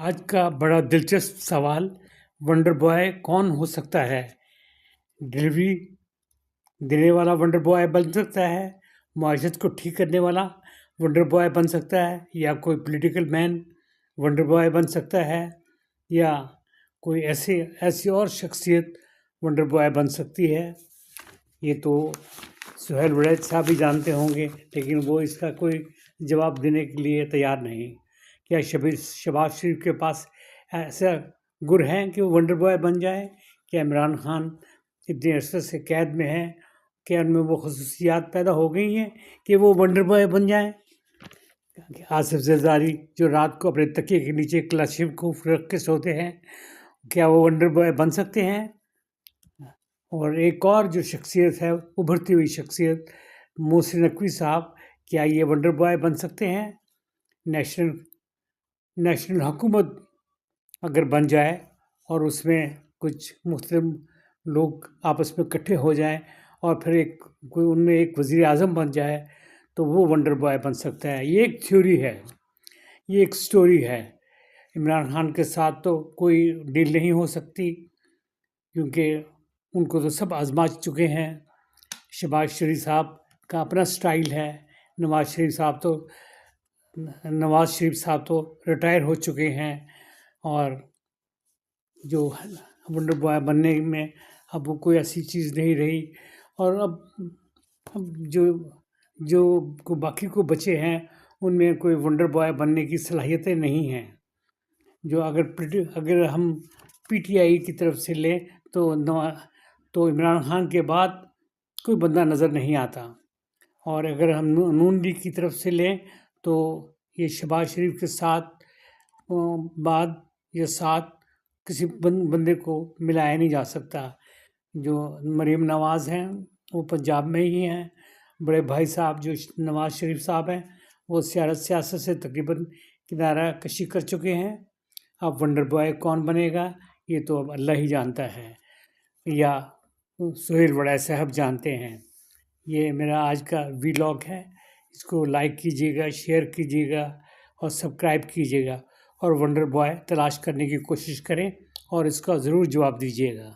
آج کا بڑا دلچسپ سوال، ونڈر بوائے کون ہو سکتا ہے؟ ڈلیوری دینے والا ونڈر بوائے بن سکتا ہے، معیشت کو ٹھیک کرنے والا ونڈر بوائے بن سکتا ہے، یا کوئی پولیٹیکل مین ونڈر بوائے بن سکتا ہے، یا کوئی ایسی اور شخصیت ونڈر بوائے بن سکتی ہے؟ یہ تو سہیل وڑیچ صاحب بھی جانتے ہوں گے، لیکن وہ اس کا کوئی جواب دینے کے لیے تیار نہیں۔ کیا شہباز شریف کے پاس ایسا گر ہے کہ وہ ونڈر بوائے بن جائے؟ کیا عمران خان اتنے عرصے سے قید میں ہیں، کیا ان میں وہ خصوصیات پیدا ہو گئی ہیں کہ وہ ونڈر بوائے بن جائیں؟ آصف زرداری جو رات کو اپنے تکیے کے نیچے کلاشینکوف رکھ کے سوتے ہیں، کیا وہ ونڈر بوائے بن سکتے ہیں؟ اور ایک اور جو شخصیت ہے، ابھرتی ہوئی شخصیت، محسن نقوی صاحب، کیا یہ ونڈر بوائے بن سکتے ہیں؟ نیشنل حکومت اگر بن جائے اور اس میں کچھ مختلف لوگ آپس میں اکٹھے ہو جائیں اور پھر کوئی ان میں ایک وزیر اعظم بن جائے تو وہ ونڈر بوائے بن سکتا ہے۔ یہ ایک تھیوری ہے، یہ ایک سٹوری ہے۔ عمران خان کے ساتھ تو کوئی ڈیل نہیں ہو سکتی، کیونکہ ان کو تو سب آزما چکے ہیں۔ شہباز شریف صاحب کا اپنا سٹائل ہے، نواز شریف صاحب تو ریٹائر ہو چکے ہیں، اور جو ونڈر بوائے بننے میں اب وہ کوئی ایسی چیز نہیں رہی۔ اور اب جو باقی کو بچے ہیں ان میں کوئی ونڈر بوائے بننے کی صلاحیتیں نہیں ہیں۔ جو اگر ہم پی ٹی آئی کی طرف سے لیں تو عمران خان کے بعد کوئی بندہ نظر نہیں آتا، اور اگر ہم نون لیگ کی طرف سے لیں تو یہ شہباز شریف کے بعد یا ساتھ کسی بندے کو ملایا نہیں جا سکتا۔ جو مریم نواز ہیں وہ پنجاب میں ہی ہیں، بڑے بھائی صاحب جو نواز شریف صاحب ہیں وہ سیاست سے تقریباً کنارہ کشی کر چکے ہیں۔ اب ونڈر بوائے کون بنے گا یہ تو اب اللہ ہی جانتا ہے، یا سہیل وڑیچ صاحب جانتے ہیں۔ یہ میرا آج کا ویلاگ ہے، اس کو لائک کیجیے گا، شیئر کیجیے گا اور سبسکرائب کیجیے گا، اور ونڈر بوائے تلاش کرنے کی کوشش کریں اور اس کا ضرور جواب دیجیے گا۔